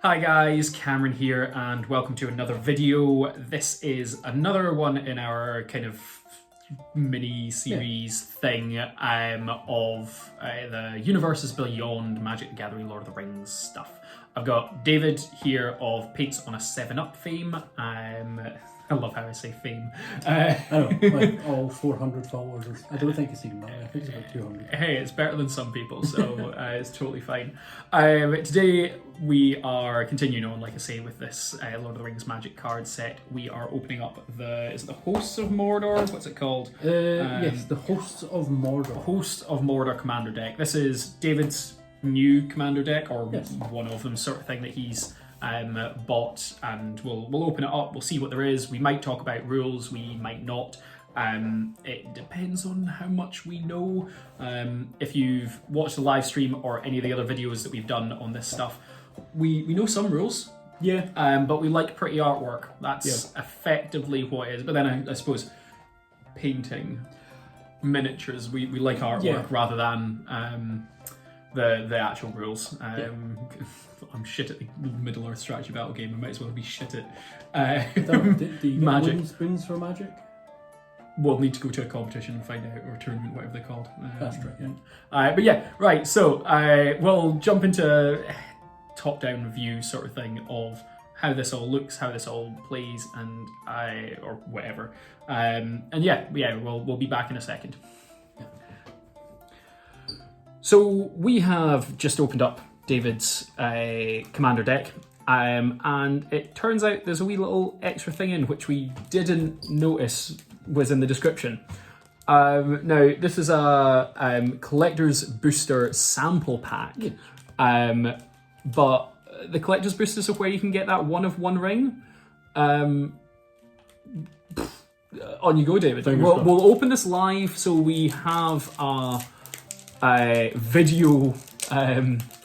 Hi guys, Cameron here and welcome to another video. This is another one in our kind of mini series thing of the Universes Beyond Magic the Gathering Lord of the Rings stuff. I've got David here of Paints on a 7-Up fame. I love how I say fame. I don't know, like all 400 followers. I don't think it's even that. I think it's about 200. Hey, it's better than some people, so it's totally fine. Today we are continuing on, like I say, with this Lord of the Rings Magic card set. We are opening up is it the Hosts of Mordor? What's it called? Yes, the Hosts of Mordor. Host of Mordor Commander deck. This is David's new Commander deck, or Yes. one of them, sort of thing that he's bought, and we'll open it up. We'll see what there is. We might talk about rules, we might not. It depends on how much we know. If you've watched the live stream or any of the other videos that we've done on this stuff, we know some rules. Yeah. But we like pretty artwork. That's effectively what it is. But then I suppose painting miniatures, we like artwork rather than the actual rules. I'm shit at the Middle Earth strategy battle game. I might as well be shit at Do you get Magic. spoons for Magic? We'll need to go to a competition and find out, or a tournament, whatever they're called. That's right, yeah. But yeah, right, so we'll jump into top-down view sort of thing of how this all looks, how this all plays, and or whatever. And we'll be back in a second. So we have just opened up David's commander deck, and it turns out there's a wee little extra thing in which we didn't notice was in the description. Now, this is a collector's booster sample pack, but the collector's boosters are where you can get that 1 of 1 ring. On you go, David. We'll open this live, so we have a video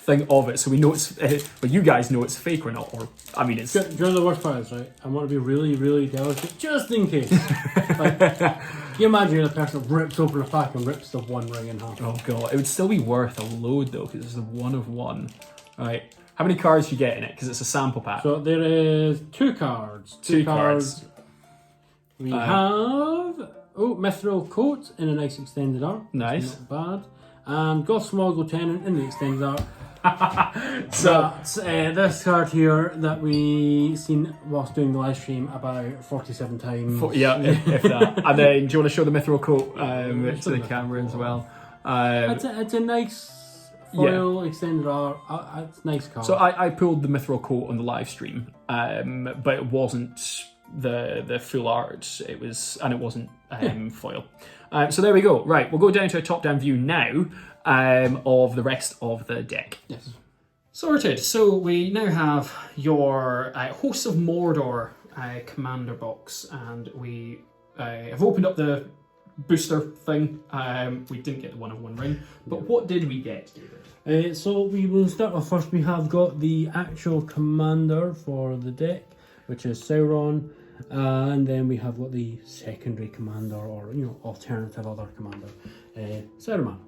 thing of it, so we know it's well, you guys know it's fake or not, or I mean it's. Do you know the worst part is, right? I want to be really, really delicate, just in case. Like, can you imagine a person rips open a pack and rips the 1 ring in half? Oh god, it would still be worth a load though, because it's a 1 of 1. Right, how many cards do you get in it? Because it's a sample pack. So there is 2 cards. Two cards. We have Mithril Coat in a nice extended art. Nice. Not bad. And Gothsmog Tenant in the extended art. So this card here that we seen whilst doing the live stream about 47 times. if that. And then do you want to show the Mithril Coat to the camera as well? It's a nice foil extended art. It's a nice card. So I pulled the Mithril Coat on the live stream, but it wasn't the full art. It wasn't foil. So there we go. Right, we'll go down to a top-down view now of the rest of the deck. Yes. Sorted. So we now have your Hosts of Mordor commander box, and we have opened up the booster thing. We didn't get the 1 of 1 ring, but what did we get, David? So we will start off first. We have got the actual commander for the deck, which is Sauron. And then we have got the secondary commander, or alternative other commander, Saruman.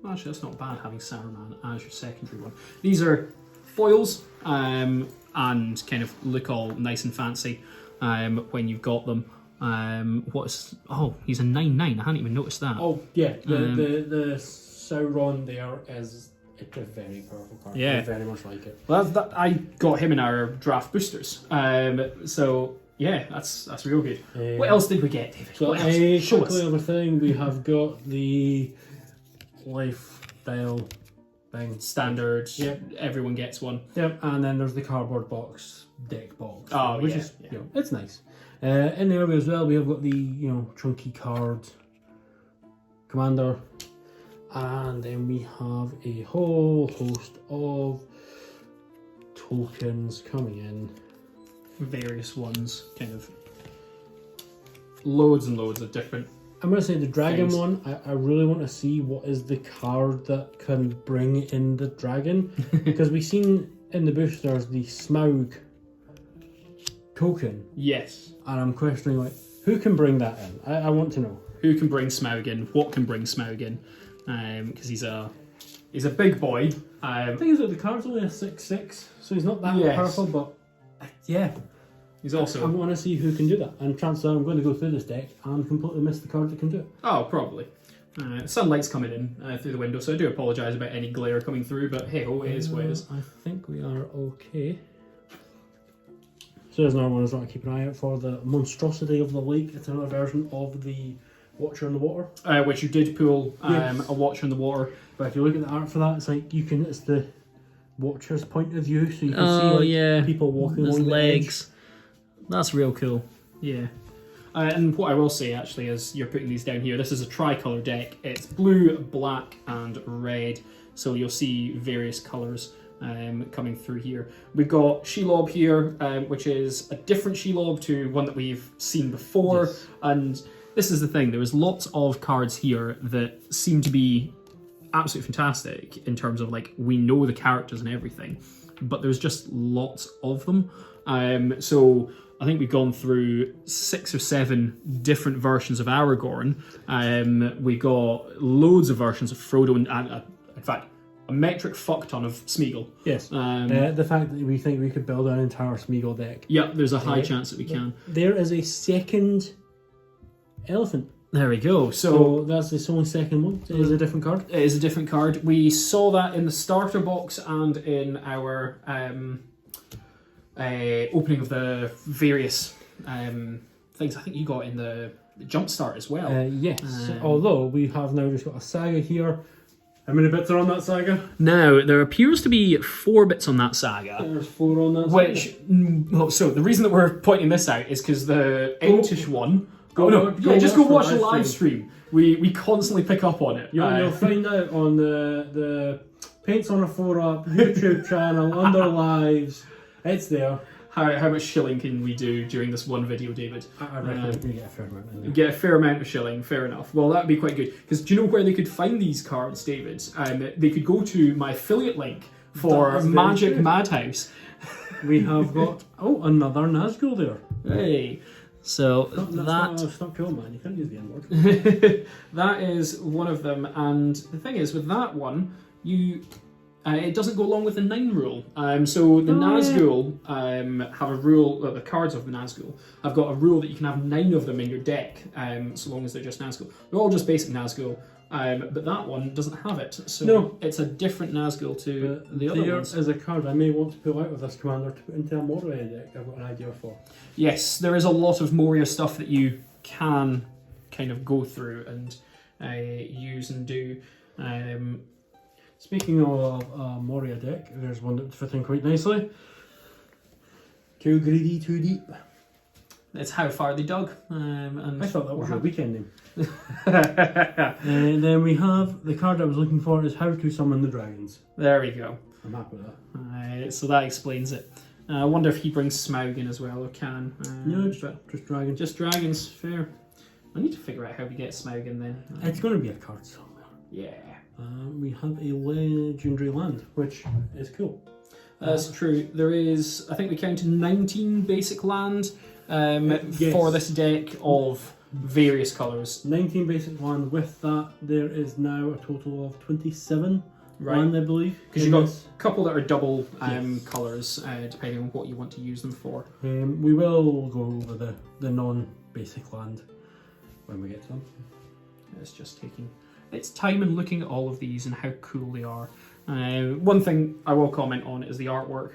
Actually, that's not bad having Saruman as your secondary one. These are foils, and kind of look all nice and fancy when you've got them. He's a 9/9. I hadn't even noticed that. Oh yeah, the Sauron there is. It's a very powerful card. Yeah. I very much like it. Well, I got him in our draft boosters. So yeah, that's real good. What else did we get, David? So what else? Show us. other thing, we have got the lifestyle thing. Standard. Yep. Everyone gets one. Yep. And then there's the cardboard box deck box. Oh, which yeah, is yeah. It's nice. In there as well, we have got the chunky card commander. And then we have a whole host of tokens coming in. Various ones, kind of loads and loads of different. I'm going to say the dragon things. one, I really want to see what is the card that can bring in the dragon. Because we've seen in the boosters the Smaug token. Yes. And I'm questioning, who can bring that in? I want to know. Who can bring Smaug in? What can bring Smaug in? Because he's He's a big boy. The thing is that the card's only a 6/6, so he's not that Yes. powerful, but yeah. He's also... I want to see who can do that, and chances are I'm going to go through this deck and completely miss the card that can do it. Oh, probably. Sunlight's coming in through the window, so I do apologise about any glare coming through, but hey ho, it is what it is. I think we are okay. So there's another one as well to keep an eye out for, the Monstrosity of the Lake. It's another version of the Watcher in the Water. Which you did pull Yes. a Watcher in the Water. But if you look at the art for that, it's like it's the Watcher's point of view, so you can see people walking his along legs. That's real cool. Yeah. And what I will say actually is you're putting these down here. This is a tricolour deck. It's blue, black, and red. So you'll see various colours coming through here. We've got Shelob here, which is a different Shelob to one that we've seen before. Yes. And this is the thing. There was lots of cards here that seem to be absolutely fantastic in terms of like we know the characters and everything, but there's just lots of them. So I think we've gone through 6 or 7 different versions of Aragorn. We got loads of versions of Frodo and in fact, a metric fuck ton of Smeagol. Yes. The fact that we think we could build an entire Smeagol deck. Yeah, there's a high chance that we can. There is a second elephant. There we go. So that's the only second one. It is a different card. It is a different card. We saw that in the starter box and in our opening of the various things. I think you got in the Jumpstart as well. Yes. Although we have now just got a saga here. How many bits are on that saga? Now, there appears to be 4 bits on that saga. There's 4 on that Which, so the reason that we're pointing this out is because the Entish one... Go watch the live stream. We constantly pick up on it. You'll find out on the Paints on a 4-Up YouTube channel, under lives. It's there. How much shilling can we do during this one video, David? I reckon we can get a fair amount in there. Get a fair amount of shilling, fair enough. Well, that'd be quite good. Because do you know where they could find these cards, David? They could go to my affiliate link for Magic Madhouse. We have got, another Nazgul there. Hey. So that's not cool, man. You can't use the N-word. That is one of them. And the thing is, with that one, it doesn't go along with the 9 rule. So the Nazgul have a rule, the cards of the Nazgul have got a rule that you can have 9 of them in your deck, so long as they're just Nazgul. They're all just basic Nazgul, but that one doesn't have it. So it's a different Nazgul to the other ones. There is a card I may want to pull out of this commander to put into a Moria deck. I've got an idea for. Yes, there is a lot of Moria stuff that you can kind of go through and use and do. Speaking of Moria deck, there's one that fit in quite nicely. Too greedy, too deep. It's How Far They Dug. And I thought that was a weekend name. And then we have the card I was looking for is How to Summon the Dragons. There we go. I'm happy with that. So that explains it. I wonder if he brings Smaug in as well, or can. No, just dragons. Just dragons, fair. I need to figure out how we get Smaug in then. It's going to be a card somewhere. Yeah. We have a legendary land, which is cool. That's true. There is, I think we counted 19 basic land Yes. for this deck of various colours. 19 basic land. With that, there is now a total of 27 land, I believe. Because you've got a couple that are double colours, depending on what you want to use them for. We will go over the non-basic land when we get to them. It's just taking its time and looking at all of these and how cool they are. One thing I will comment on is the artwork.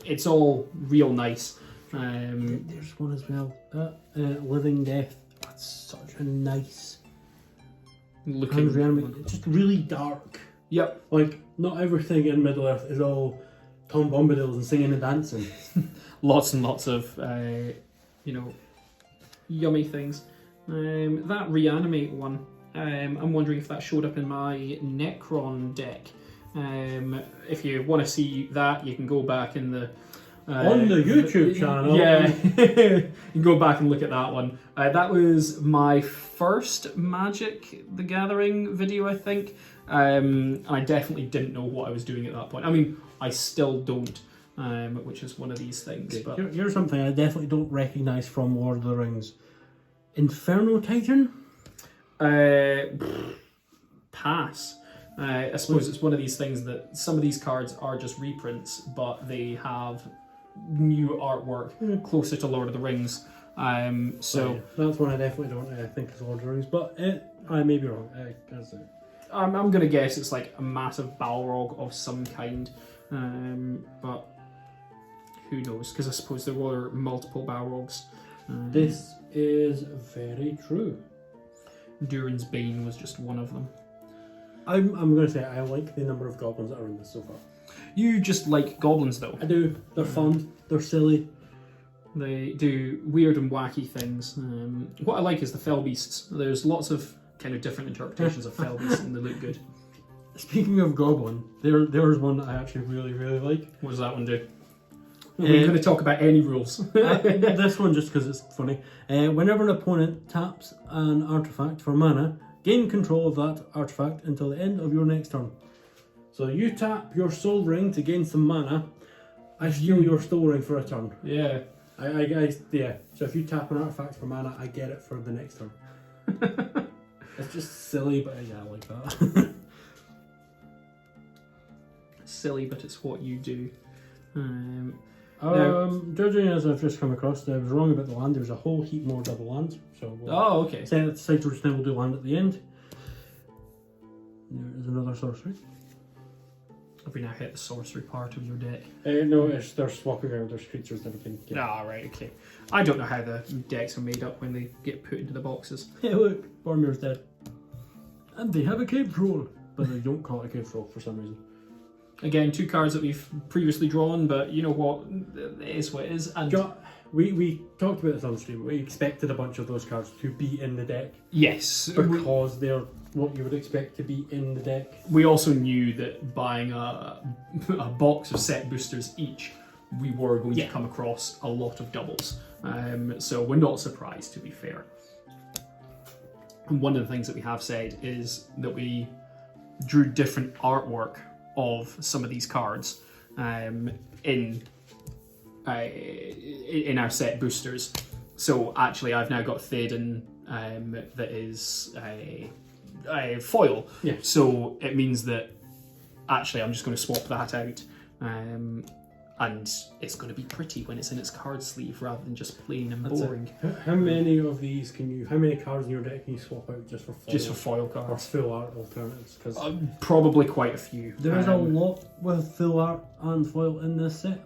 It's all real nice. There's one as well. Living Death. That's such a nice looking. It's just really dark. Yep. Like, not everything in Middle Earth is all Tom Bombadils and singing and dancing. Lots and lots of, yummy things. That Reanimate one, I'm wondering if that showed up in my Necron deck. If you want to see that, you can go back in the... on the YouTube channel. Yeah, you can go back and look at that one. That was my first Magic the Gathering video, I think. I definitely didn't know what I was doing at that point. I mean, I still don't, which is one of these things. Okay. But Here's something I definitely don't recognise from Lord of the Rings. Inferno Titan? Pass. I suppose it's one of these things that some of these cards are just reprints, but they have new artwork closer to Lord of the Rings. So that's one I definitely don't think is Lord of the Rings, but I may be wrong. I'm gonna guess it's like a massive Balrog of some kind, but who knows? Because I suppose there were multiple Balrogs. This is very true. Durin's Bane was just one of them. I'm going to say I like the number of goblins that are in this so far. You just like goblins, though. I do. They're fun. They're silly. They do weird and wacky things. What I like is the fell beasts. There's lots of kind of different interpretations of fell beasts, and they look good. Speaking of goblin, there's one that I actually really, really like. What does that one do? We're going to talk about any rules. This one just because it's funny. Whenever an opponent taps an artifact for mana, gain control of that artifact until the end of your next turn. So you tap your soul ring to gain some mana. I steal your soul ring for a turn. Yeah. Yeah. So if you tap an artifact for mana, I get it for the next turn. It's just silly, but yeah, I like that. Silly, but it's what you do. Judging as I've just come across, I was wrong about the land. There's a whole heap more double lands. So okay. Set it aside just now, we'll do land at the end. There's another sorcery. Have we now hit the sorcery part of your deck? No, they're swapping around. There's creatures and everything. Yeah. Ah, right, okay. I don't know how the decks are made up when they get put into the boxes. Hey, look, Bormir's dead. And they have a cave troll, but they don't call it a cave troll for some reason. Again, 2 cards that we've previously drawn, but you know what? It is what it is. And we talked about this on stream. We expected a bunch of those cards to be in the deck. Yes. Because they're what you would expect to be in the deck. We also knew that buying a box of set boosters each, we were going to come across a lot of doubles. So we're not surprised, to be fair. And one of the things that we have said is that we drew different artwork of some of these cards in our set boosters. So actually I've now got Théoden that is a foil. Yeah. So it means that actually I'm just going to swap that out, and it's going to be pretty when it's in its card sleeve rather than just plain and boring. How many of these how many cards in your deck can you swap out just for foil? Just for foil Or cards. full art alternatives? Because Probably quite a few. there is a lot with full art and foil in this set.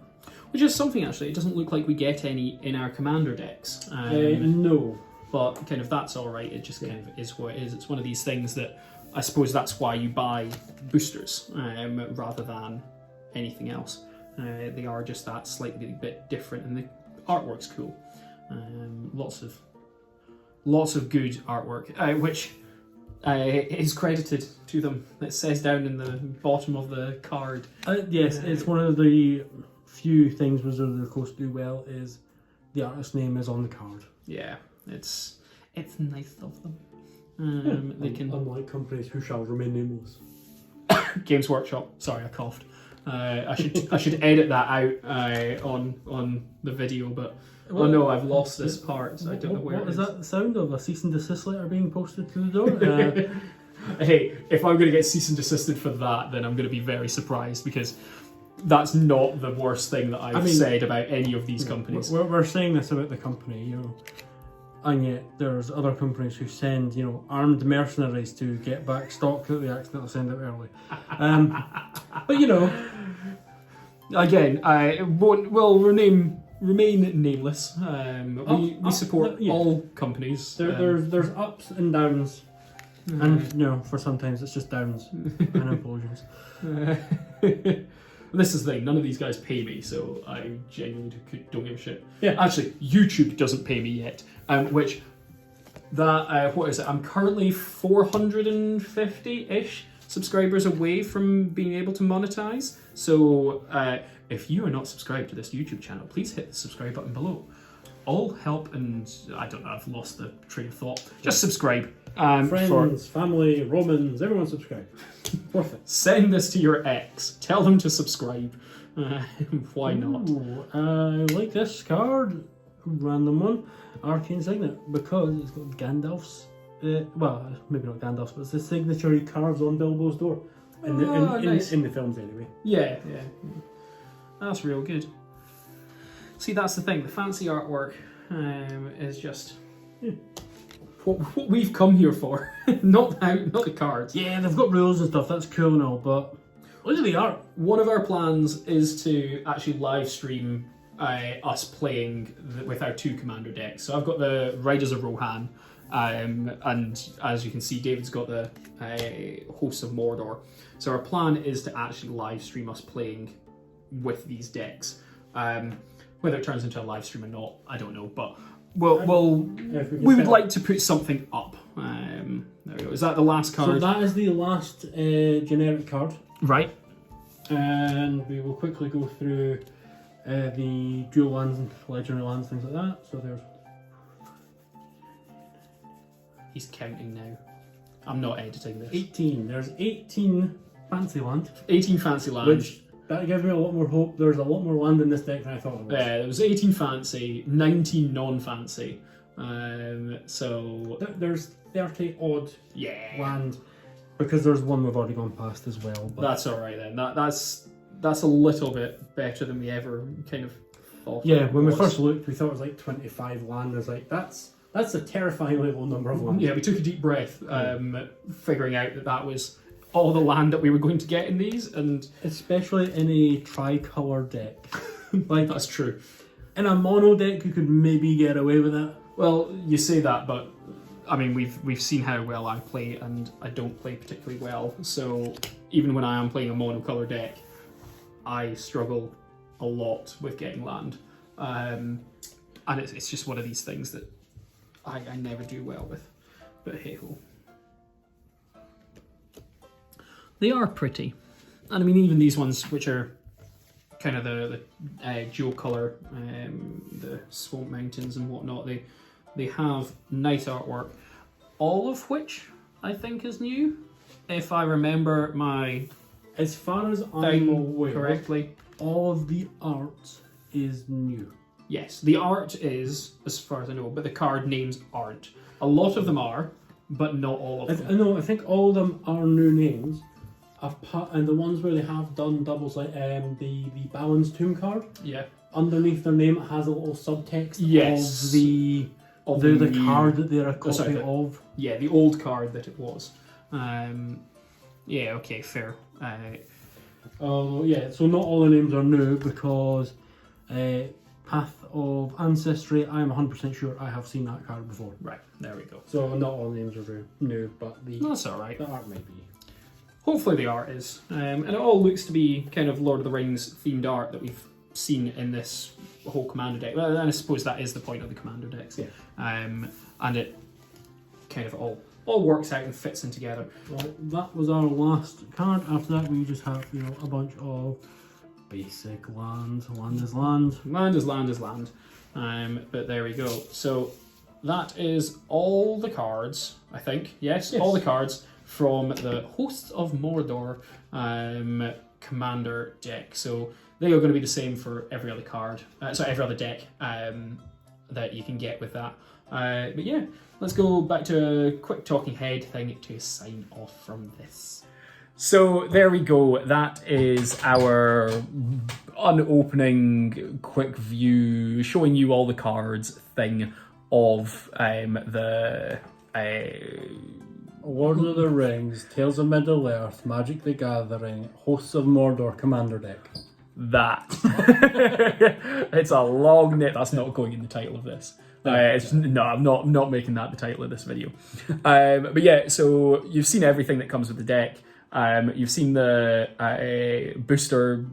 Which is something, actually. It doesn't look like we get any in our commander decks. No. But kind of that's all right. It just kind of is what it is. It's one of these things that I suppose that's why you buy boosters rather than anything else. They are just that slightly bit different, and the artwork's cool. Lots of good artwork, which is credited to them. It says down in the bottom of the card. Yes, it's one of the few things Wizards of the Coast do well is the artist's name is on the card. Yeah, it's nice of them. They can, unlike companies who shall remain nameless. Games Workshop. Sorry, I coughed. I should edit that out on the video, but oh no, I've lost this part. So I don't know where. What is that the sound of? A cease and desist letter being posted to the door? Hey, if I'm going to get cease and desisted for that, then I'm going to be very surprised, because that's not the worst thing that I've said about any of these companies. We're saying this about the company, and yet there's other companies who send, armed mercenaries to get back stock that they accidentally send out early. But again, I will remain nameless. We support all companies. There's ups and downs, and for sometimes it's just downs and apologies. This is the thing, none of these guys pay me, so I genuinely don't give a shit. Yeah. Actually, YouTube doesn't pay me yet, what is it? I'm currently 450-ish subscribers away from being able to monetize. So if you are not subscribed to this YouTube channel, please hit the subscribe button below. All help, and I don't know, I've lost the train of thought. Just subscribe. Friends, family, Romans, everyone subscribe. Worth it. Send this to your ex. Tell them to subscribe. Why not? Ooh, I like this card. Random one. Arcane Signet. Because it's got Gandalf's... well, maybe not Gandalf's, but it's the signature he carves on Bilbo's door. Nice. in the films anyway. Yeah. That's real good. See, that's the thing. The fancy artwork is just what we've come here for, not the cards. Yeah, they've got rules and stuff. That's cool and all, but look at the art. One of our plans is to actually live stream us playing with our 2 commander decks. So I've got the Riders of Rohan, and as you can see, David's got the Hosts of Mordor. So our plan is to actually live stream us playing with these decks. Whether it turns into a live stream or not, I don't know, but we would like to put something up. There we go. Is that the last card? So that is the last generic card. Right. And we will quickly go through the dual lands and legendary lands, things like that. So there's... He's counting now. I'm not editing this. 18. There's 18 fancy land. 18 fancy lands. Which, that gives me a lot more hope. There's a lot more land in this deck than I thought there was. There was 18 fancy, 19 non-fancy. So... There's 30 odd yeah. land, because there's one we've already gone past as well. But that's alright then. That's a little bit better than we ever kind of thought. yeah, when we first looked, we thought it was like 25 land. I was like, that's a terrifyingly low number of land. Yeah, we took a deep breath, figuring out that was all the land that we were going to get in these, and especially in a tri-colour deck. Like, that's true. In a mono deck, you could maybe get away with it. Well, you say that, but I mean, we've seen how well I play, and I don't play particularly well. So even when I am playing a monocolor deck, I struggle a lot with getting land, and it's just one of these things that I never do well with. But hey ho. They are pretty, and I mean even these ones, which are kind of the dual color, the Swamp Mountains and whatnot. They have nice artwork, all of which I think is new, if I remember my as far as I'm aware correctly. All of the art is new. Yes, the art is, as far as I know, but the card names aren't. A lot of them are, but not all of them. I think all of them are new names. And the ones where they have done doubles, like the Balin's Tomb card. Yeah. Underneath their name, it has a little subtext yes. of the card that they're a copy of. Yeah, the old card that it was. Yeah. Okay. Fair. Yeah. So not all the names are new, because Path of Ancestry, I am 100% sure I have seen that card before. Right. There we go. So not all the names are new, but that's all right. The art may be. Hopefully the art is. And it all looks to be kind of Lord of the Rings themed art that we've seen in this whole commander deck. Well, and I suppose that is the point of the commander decks. Yeah. And it kind of all works out and fits in together. Well, that was our last card. After that, we just have a bunch of basic lands. Land is land. Land is land is land. But there we go. So that is all the cards, I think. Yes. All the cards from the Hosts of Mordor commander deck. So they are going to be the same for every other card, every other deck that you can get with that. But yeah, let's go back to a quick talking head thing to sign off from this. So there we go. That is our unopening quick view, showing you all the cards thing of the Lord of the Rings, Tales of Middle-earth, Magic the Gathering, Hosts of Mordor commander deck. That. It's a long name. That's not going in the title of this. No, I'm not making that the title of this video. But yeah, so you've seen everything that comes with the deck. You've seen the booster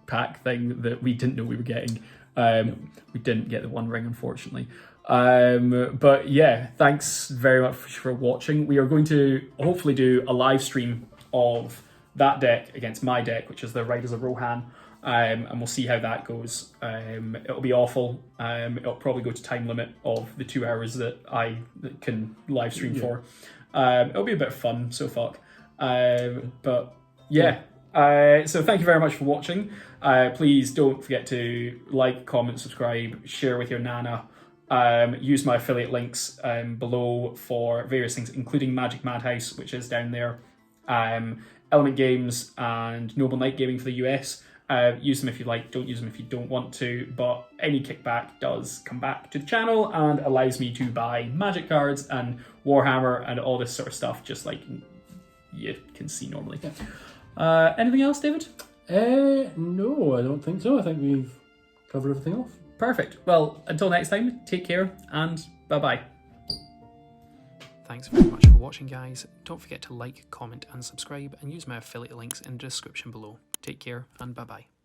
pack thing that we didn't know we were getting. We didn't get the One Ring, unfortunately. But yeah, thanks very much for watching. We are going to hopefully do a live stream of that deck against my deck, which is the Riders of Rohan. And we'll see how that goes. It'll be awful. It'll probably go to time limit of the 2 hours that I can live stream for. It'll be a bit of fun, so fuck. But yeah. So thank you very much for watching. Please don't forget to like, comment, subscribe, share with your nana. Use my affiliate links below for various things, including Magic Madhouse, which is down there. Element Games and Noble Knight Gaming for the US. Use them if you like, don't use them if you don't want to, but any kickback does come back to the channel and allows me to buy Magic cards and Warhammer and all this sort of stuff, just like you can see normally. Anything else, David? No, I don't think so. I think we've covered everything off. Perfect. Well, until next time, take care and bye-bye. Thanks very much for watching, guys. Don't forget to like, comment and subscribe, and use my affiliate links in the description below. Take care and bye-bye.